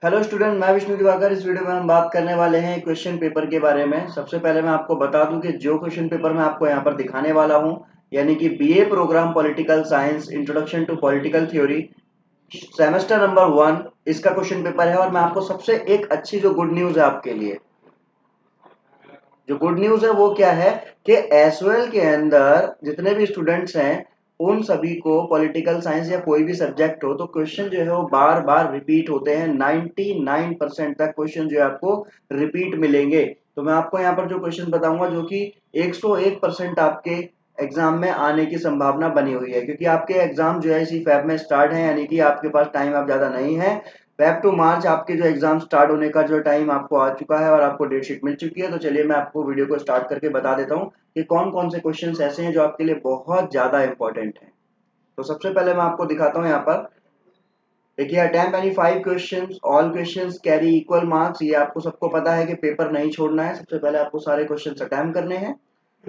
Hello student, मैं विष्णु दिवाकर। इस video में हम बात करने वाले हैं क्वेश्चन पेपर के बारे में। सबसे पहले मैं आपको बता दूं कि जो क्वेश्चन पेपर मैं आपको यहाँ पर दिखाने वाला हूं, यानी कि BA program political science introduction to political theory semester number 1, इसका क्वेश्चन पेपर है। और मैं आपको सबसे एक अच्छी जो गुड न्यूज है आपके लिए, जो गुड न्यूज है वो क्या है कि एसओएल के अंदर जितने भी स्टूडेंट्स हैं उन सभी को पॉलिटिकल साइंस या कोई भी सब्जेक्ट हो तो क्वेश्चन जो है वो बार बार रिपीट होते हैं। 99% तक क्वेश्चन जो है आपको रिपीट मिलेंगे। तो मैं आपको यहाँ पर जो क्वेश्चन बताऊंगा जो कि 101% आपके एग्जाम में आने की संभावना बनी हुई है, क्योंकि आपके एग्जाम जो है इसी फैब में स्टार्ट है, यानी कि आपके पास टाइम अब ज्यादा नहीं है। फेब टू मार्च आपके जो एग्जाम स्टार्ट होने का जो टाइम आपको आ चुका है और आपको डेट शीट मिल चुकी है। तो चलिए मैं आपको वीडियो को स्टार्ट करके बता देता हूँ कि कौन कौन से क्वेश्चंस ऐसे हैं जो आपके लिए बहुत ज्यादा इंपॉर्टेंट हैं। तो सबसे पहले मैं आपको दिखाता हूँ यहाँ पर। देखिए, attempt any 5 questions, all questions carry equal marks. ये आपको सबको पता है कि पेपर नहीं छोड़ना है, सबसे पहले आपको सारे क्वेश्चंस अटेम्प्ट करने हैं।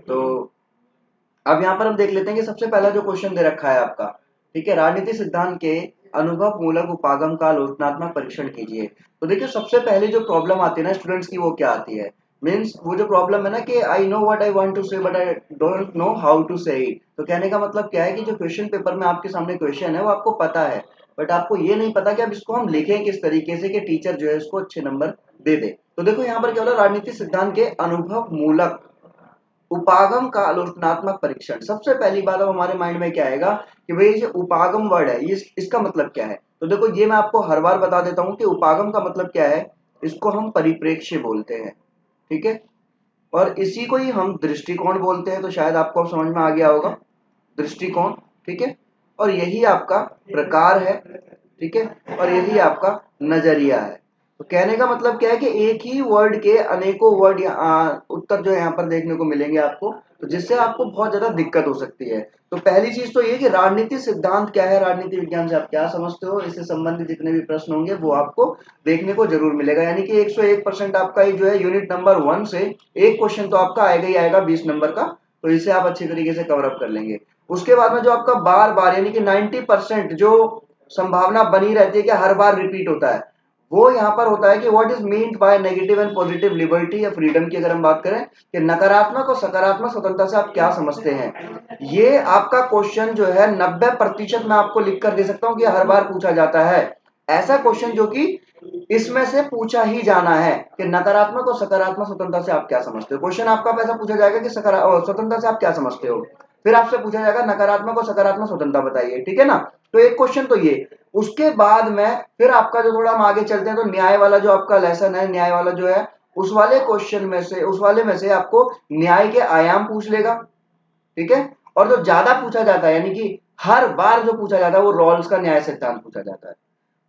तो अब यहाँ पर हम देख लेते हैं कि सबसे पहला जो क्वेश्चन दे रखा है आपका, ठीक है, राजनीति सिद्धांत के अनुभव मूलक उपागम का आलोचनात्मक परीक्षण कीजिए। तो देखिए, सबसे पहले जो प्रॉब्लम आती है ना स्टूडेंट्स की, वो क्या आती है? मीन्स वो जो प्रॉब्लम है ना कि I know what I want to say but I don't know how to say it. तो कहने का मतलब क्या है कि जो क्वेश्चन पेपर में आपके सामने क्वेश्चन है वो आपको पता है, बट आपको ये नहीं पता कि अब इसको हम लिखें किस तरीके से कि टीचर जो है इसको अच्छे नंबर दे दे। तो देखो यहाँ पर क्या बोला, राजनीति सिद्धांत के अनुभव मूलक उपागम का आलोचनात्मक परीक्षण। सबसे पहली बात अब हमारे माइंड में क्या आएगा कि भाई ये उपागम वर्ड है, ये इसका मतलब क्या है? तो देखो, ये मैं आपको हर बार बता देता हूं कि उपागम का मतलब क्या है। इसको हम परिप्रेक्ष्य बोलते हैं, ठीक है, और इसी को ही हम दृष्टिकोण बोलते हैं। तो शायद आपको अब समझ में आ गया होगा, दृष्टिकोण, ठीक है। और यही आपका प्रकार है, ठीक है, और यही आपका नजरिया है। तो कहने का मतलब क्या है कि एक ही वर्ड के अनेकों वर्ड उत्तर जो है यहाँ पर देखने को मिलेंगे आपको, तो जिससे आपको बहुत ज्यादा दिक्कत हो सकती है। तो पहली चीज तो ये कि राजनीति सिद्धांत क्या है, राजनीति विज्ञान से आप क्या समझते हो, इससे संबंधित जितने भी प्रश्न होंगे वो आपको देखने को जरूर मिलेगा। यानी कि 101% आपका ही जो है यूनिट नंबर 1 से एक क्वेश्चन तो आपका आएगा ही आएगा 20 नंबर का। तो इसे आप अच्छी तरीके से कवर अप कर लेंगे। उसके बाद में जो आपका बार बार यानी कि 90% जो संभावना बनी रहती है कि हर बार रिपीट होता है, वो यहाँ पर होता है कि what is meant by negative and positive liberty या फ्रीडम की अगर हम बात करें कि नकारात्मक और सकारात्मक स्वतंत्रता से आप क्या समझते हैं। ये आपका क्वेश्चन जो है 90% मैं आपको लिख कर दे सकता हूं कि हर बार पूछा जाता है। ऐसा क्वेश्चन जो कि इसमें से पूछा ही जाना है कि नकारात्मक और सकारात्मक स्वतंत्रता से आप क्या समझते हो। क्वेश्चन आपका ऐसा पूछा जाएगा कि स्वतंत्रता से आप क्या समझते हो, फिर आपसे पूछा जाएगा नकारात्मक और सकारात्मक स्वतंत्रता बताइए, ठीक है ना। तो एक क्वेश्चन तो ये। उसके बाद में फिर आपका जो थोड़ा हम आगे चलते हैं तो न्याय वाला जो आपका लेसन है, न्याय वाला जो है, उस वाले क्वेश्चन में से उस वाले में से आपको न्याय के आयाम पूछ लेगा, ठीक है। और जो ज्यादा पूछा जाता है यानी कि हर बार जो पूछा जाता है वो रॉल्स का न्याय सिद्धांत पूछा जाता है।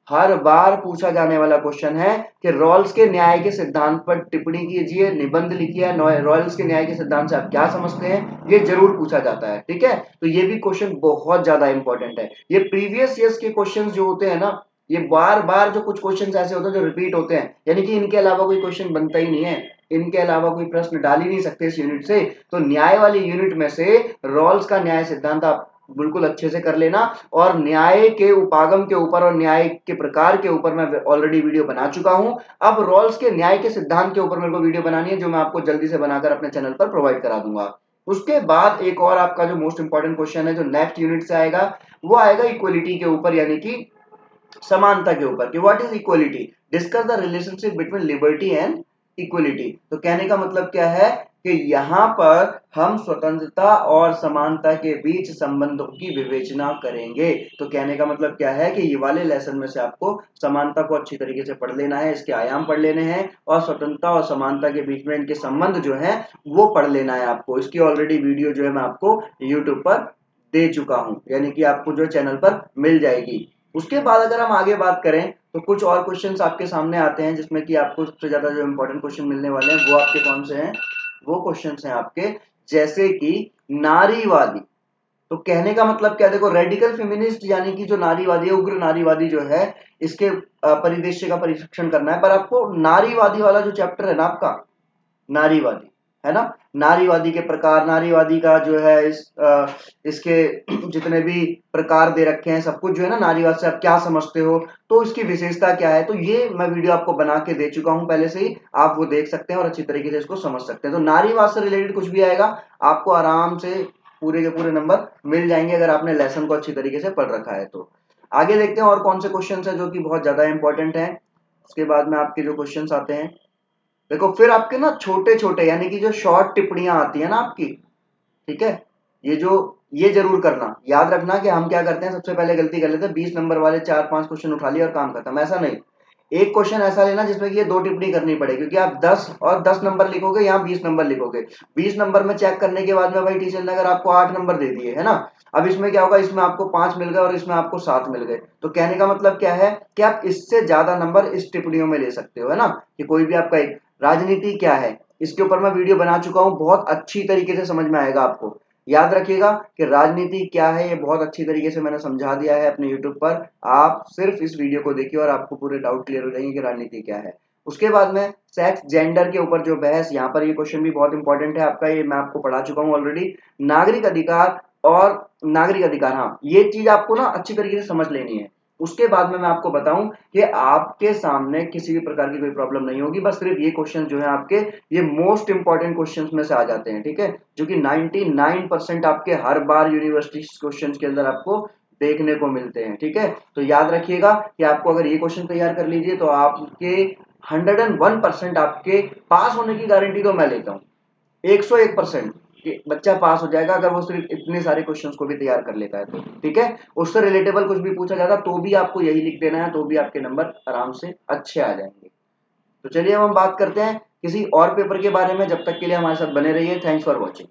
हर बार पूछा जाने वाला क्वेश्चन है कि रॉल्स के न्याय के सिद्धांत पर टिप्पणी कीजिए, निबंध लिखिए, रॉल्स के न्याय के सिद्धांत से आप क्या समझते हैं, ये जरूर पूछा जाता है, ठीक है। तो ये भी क्वेश्चन बहुत ज्यादा इंपॉर्टेंट है। ये प्रीवियस ईयर्स के क्वेश्चन जो होते हैं ना, ये बार बार जो कुछ क्वेश्चन ऐसे होते हैं जो रिपीट होते हैं, यानी कि इनके अलावा कोई क्वेश्चन बनता ही नहीं है, इनके अलावा कोई प्रश्न डाल ही नहीं सकते इस यूनिट से। तो न्याय वाली यूनिट में से रॉल्स का न्याय सिद्धांत आप बिल्कुल अच्छे से कर लेना। और न्याय के उपागम के ऊपर और न्याय के प्रकार के ऊपर मैं ऑलरेडी वीडियो बना चुका हूं। अब रॉल्स के न्याय के सिद्धांत के ऊपर मेरे को वीडियो बनानी है, जो मैं आपको जल्दी से बनाकर अपने चैनल पर प्रोवाइड करा दूंगा। उसके बाद एक और आपका जो मोस्ट इंपॉर्टेंट क्वेश्चन है जो नेक्स्ट यूनिट से आएगा, वो आएगा इक्वलिटी के ऊपर, यानी कि समानता के ऊपर कि what is equality, discuss the relationship between liberty and equality. तो कहने का मतलब क्या है कि यहाँ पर हम स्वतंत्रता और समानता के बीच संबंधों की विवेचना करेंगे। तो कहने का मतलब क्या है कि ये वाले लेसन में से आपको समानता को अच्छी तरीके से पढ़ लेना है, इसके आयाम पढ़ लेने हैं, और स्वतंत्रता और समानता के बीच में इनके संबंध जो है वो पढ़ लेना है आपको। इसकी ऑलरेडी वीडियो जो है मैं आपको यूट्यूब पर दे चुका हूं, यानी कि आपको जो चैनल पर मिल जाएगी। उसके बाद अगर हम आगे बात करें तो कुछ और क्वेश्चंस आपके सामने आते हैं जिसमें कि आपको सबसे ज्यादा जो इंपॉर्टेंट क्वेश्चन मिलने वाले हैं वो आपके कौन से हैं, वो क्वेश्चंस हैं आपके जैसे कि नारीवादी। तो कहने का मतलब क्या, देखो, रेडिकल फेमिनिस्ट यानी कि जो नारीवादी है, उग्र नारीवादी जो है, इसके परिदृश्य का परीक्षण करना है। पर आपको नारीवादी वाला जो चैप्टर है ना आपका, नारीवादी, है ना। नारीवादी के प्रकार, नारीवादी का जो है इसके जितने भी प्रकार दे रखे हैं सब कुछ जो है ना, नारीवाद से आप क्या समझते हो, तो इसकी विशेषता क्या है, तो ये मैं वीडियो आपको बना के दे चुका हूं पहले से ही, आप वो देख सकते हैं और अच्छी तरीके से इसको समझ सकते हैं। तो नारीवाद से रिलेटेड कुछ भी आएगा आपको आराम से पूरे के पूरे नंबर मिल जाएंगे अगर आपने लेसन को अच्छी तरीके से पढ़ रखा है तो। आगे देखते हैं और कौन से क्वेश्चन है जो कि बहुत ज्यादा इंपॉर्टेंट है। उसके बाद में आपके जो क्वेश्चन आते हैं, देखो फिर आपके ना छोटे छोटे यानी कि जो शॉर्ट टिप्पणियां आती है ना आपकी, ठीक है, ये जरूर करना, याद रखना कि हम क्या करते हैं, सबसे पहले गलती कर लेते हैं 20 नंबर वाले 4-5 क्वेश्चन उठा लिया और काम खत्म, ऐसा नहीं। एक क्वेश्चन ऐसा लेना जिसमें कि ये 2 टिप्पणी करनी पड़े, क्योंकि आप 10 और 10 नंबर लिखोगे, यहाँ 20 नंबर लिखोगे, 20 नंबर में चेक करने के बाद में भाई टीचर ने अगर आपको 8 नंबर दे दिए है ना, अब इसमें क्या होगा, इसमें आपको 5 मिल गए और इसमें आपको 7 मिल गए, तो कहने का मतलब क्या है कि आप इससे ज्यादा नंबर इस टिप्पणियों में ले सकते हो, है ना। कि कोई भी आपका एक राजनीति क्या है, इसके ऊपर मैं वीडियो बना चुका हूं, बहुत अच्छी तरीके से समझ में आएगा आपको। याद रखिएगा कि राजनीति क्या है, ये बहुत अच्छी तरीके से मैंने समझा दिया है अपने यूट्यूब पर, आप सिर्फ इस वीडियो को देखिए और आपको पूरे डाउट क्लियर हो जाएंगे कि राजनीति क्या है। उसके बाद में सेक्स जेंडर के ऊपर जो बहस, यहाँ पर ये क्वेश्चन भी बहुत इंपॉर्टेंट है आपका, ये मैं आपको पढ़ा चुका हूँ ऑलरेडी। नागरिक अधिकार और नागरिक अधिकार, हाँ ये चीज आपको ना अच्छी तरीके से समझ लेनी है। उसके बाद में मैं आपको बताऊं कि आपके सामने किसी भी प्रकार की कोई प्रॉब्लम नहीं होगी, बस सिर्फ ये क्वेश्चन जो है आपके, ये मोस्ट इंपॉर्टेंट क्वेश्चंस में से आ जाते हैं, ठीक है, जो कि 99% आपके हर बार यूनिवर्सिटी क्वेश्चंस के अंदर आपको देखने को मिलते हैं, ठीक है। तो याद रखिएगा कि आपको अगर ये क्वेश्चन तैयार कर लीजिए तो आपके 101% आपके पास होने की गारंटी तो मैं लेता हूँ, 101% कि बच्चा पास हो जाएगा अगर वो सिर्फ इतने सारे क्वेश्चंस को भी तैयार कर लेता है तो, ठीक है। उससे रिलेटेबल कुछ भी पूछा जाता तो भी आपको यही लिख देना है, तो भी आपके नंबर आराम से अच्छे आ जाएंगे। तो चलिए अब हम बात करते हैं किसी और पेपर के बारे में, जब तक के लिए हमारे साथ बने रहिए। Thanks for watching.